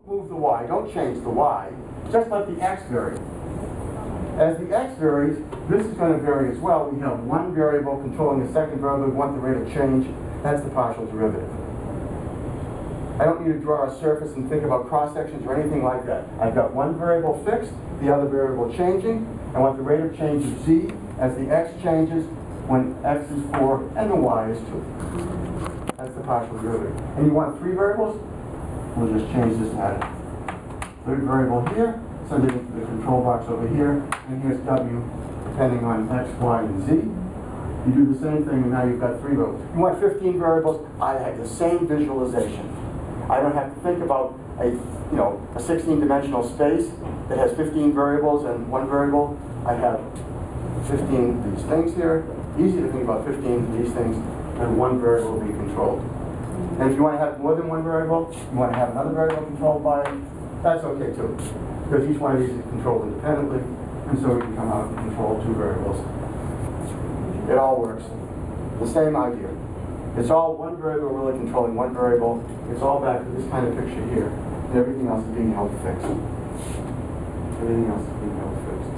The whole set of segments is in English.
move the y, don't change the y, just let the x vary. As the x varies, this is going to vary as well. We have one variable controlling the second variable. We want the rate of change. That's the partial derivative. I don't need to draw a surface and think about cross-sections or anything like that. I've got one variable fixed, the other variable changing. I want the rate of change of z as the x changes when x is 4 and the y is 2. That's the partial derivative. And you want three variables? We'll just change this to third variable here, send it into the control box over here, and here's w depending on x, y, and z. You do the same thing, and now you've got three variables. You want 15 variables? I have the same visualization. I don't have to think about a 16-dimensional space that has 15 variables and one variable. I have 15 of these things here. Easy to think about 15 of these things, and one variable will be controlled. And if you want to have more than one variable, you want to have another variable controlled by it, that's okay too. Because each one of these is controlled independently, and so we can come out and control two variables. It all works. The same idea. It's all one variable really controlling one variable. It's all back to this kind of picture here. And everything else is being held fixed. Everything else is being held fixed.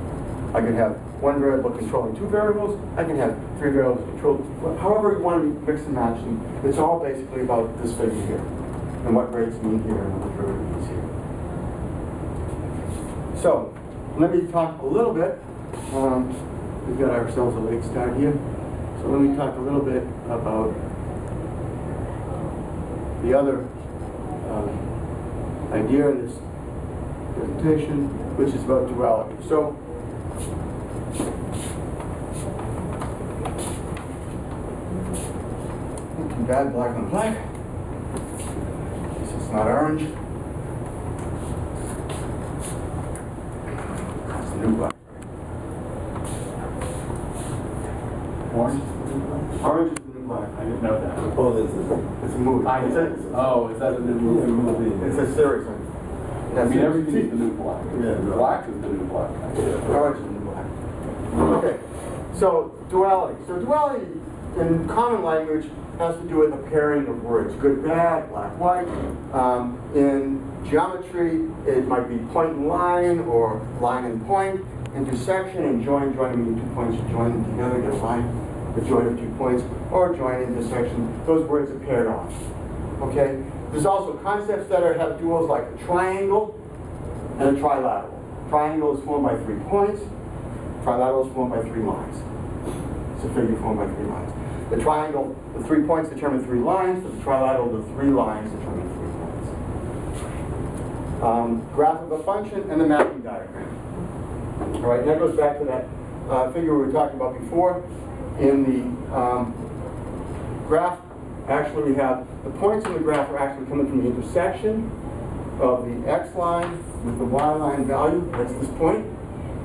I can have one variable controlling two variables. I can have three variables controlled. However you want to mix and match them. It's all basically about this figure here. And what rates mean here and what derivative means here. So, let me talk a little bit. We've got ourselves a late start here. So let me talk a little bit about the other idea in this presentation, which is about duality. So, too bad, black on black. This is not orange. That's the new black. Orange? Orange is the new black. I didn't know that. Oh, this is It's a movie. Is that a new movie? It's a series. I mean, everything is the new black. Yeah, Black is the new black. Orange is the new black. Okay, so duality. So duality in common language has to do with a pairing of words. Good, bad, black, white. In geometry, it might be point and line, or line and point. Intersection and join, joining two points, join them together, get a line, the join of 2 points, or join intersection. Those words are paired off. Okay? There's also concepts that have duals like a triangle and a trilateral. Triangle is formed by 3 points. Trilateral is formed by 3 lines. It's a figure formed by 3 lines. The triangle, the 3 points determine 3 lines. For the trilateral, the 3 lines determine 3 points. Graph of a function and the mapping diagram. All right, that goes back to that figure we were talking about before. In the graph, actually we have the points in the graph are actually coming from the intersection of the x line with the y line value. That's this point.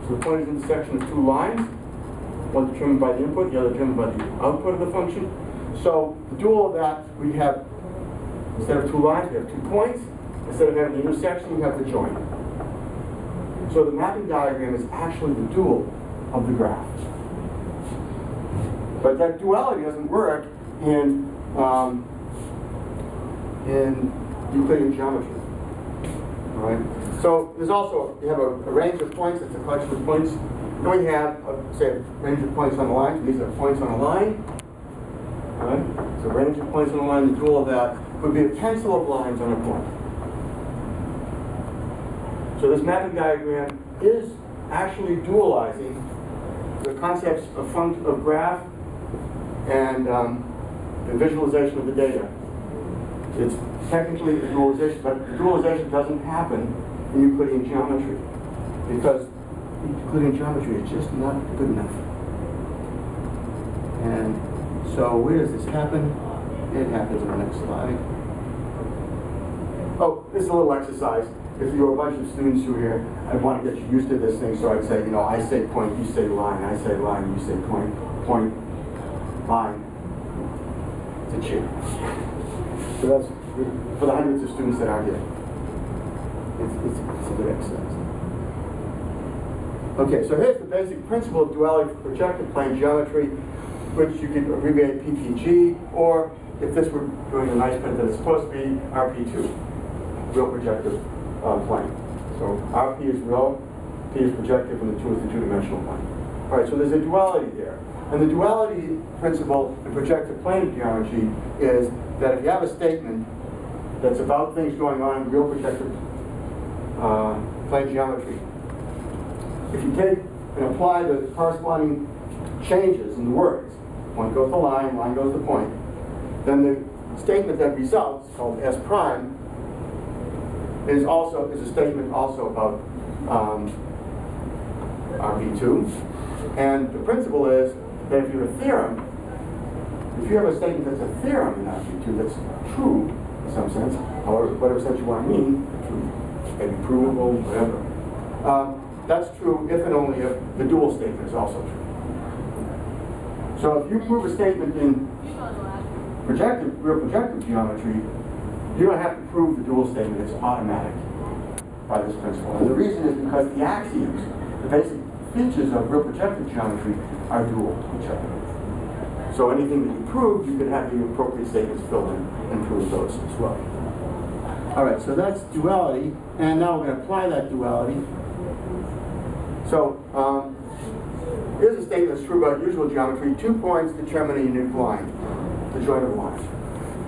So the point is the intersection of 2 lines, one determined by the input, the other determined by the output of the function. So the dual of that, we have, instead of 2 lines, we have 2 points. Instead of having the intersection, we have the joint. So the mapping diagram is actually the dual of the graph. But that duality doesn't work in Euclidean geometry. All right. So there's also, you have a range of points. It's a collection of points. Then we have, say, a range of points on the line. These are points on a line. All right. So a range of points on a line. The dual of that would be a pencil of lines on a point. So this mapping diagram is actually dualizing the concepts of graph and the visualization of the data. It's technically a dualization, but the dualization doesn't happen in Euclidean geometry because Euclidean geometry is just not good enough. And so where does this happen? It happens in the next slide. Oh, this is a little exercise. If you were a bunch of students who are here, I'd want to get you used to this thing, so I'd say, I say point, you say line, I say line, you say point, point, line. It's a cheer. So that's for the hundreds of students that are here. It's a good exercise. Okay, so here's the basic principle of duality for projective plane geometry, which you could abbreviate PPG, or if this were doing the nice print that it's supposed to be, RP2, real projective plane. So RP is real, P is projective, and the 2 is the two-dimensional plane. All right, so there's a duality there. And the duality principle in projective plane geometry is that if you have a statement that's about things going on in real projective plane geometry, if you take and apply the corresponding changes in the words, point goes to line, line goes to point, then the statement that results, called S prime, is a statement also about RP2. And the principle is that if you have a theorem, if you have a statement that's a theorem in RP2 that's true in some sense, or whatever sense you want to mean, true, maybe provable, whatever, that's true if and only if the dual statement is also true. So if you prove a statement in real projective geometry, you don't have to prove the dual statement. It's automatic by this principle. And the reason is because the axioms, the basic features of real projective geometry, are dual to each other. So anything that you prove, you can have the appropriate statements filled in and prove those as well. All right, so that's duality. And now we're going to apply that duality. So here's a statement that's true about usual geometry. 2 points determine a unique line, the joint of lines.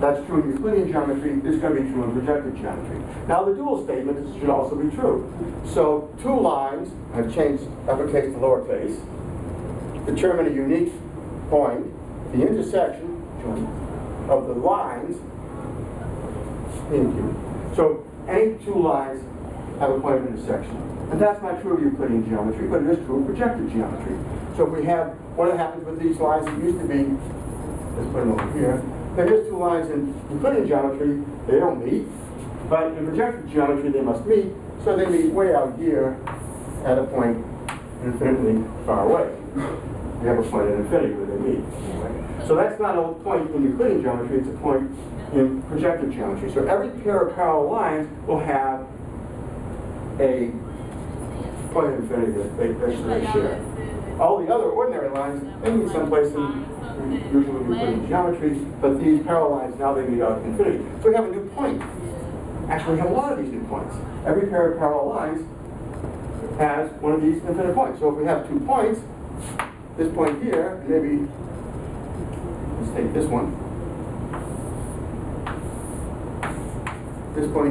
That's true in Euclidean geometry. It's going to be true in projective geometry. Now the dual statement should also be true. So 2 lines, I've changed uppercase to lowercase, determine a unique point, the intersection of the lines in Q. So any 2 lines have a point of intersection. And that's not true of Euclidean geometry, but it is true of projective geometry. So if we have, what happens with these lines, it used to be, let's put them over here. Now here's 2 lines in Euclidean geometry, they don't meet, but in projective geometry they must meet, so they meet way out here at a point infinitely far away. We have a point at infinity where they meet. Right? So that's not a point in Euclidean geometry, it's a point in projective geometry. So every pair of parallel lines will have a point of infinity that they share. All the other ordinary lines, they meet someplace in usually Euclidean geometry, but these parallel lines, now they meet out at infinity. So we have a new point. Actually, we have a lot of these new points. Every pair of parallel lines has one of these infinite points. So if we have 2 points, this point here, and maybe, let's take this one. This point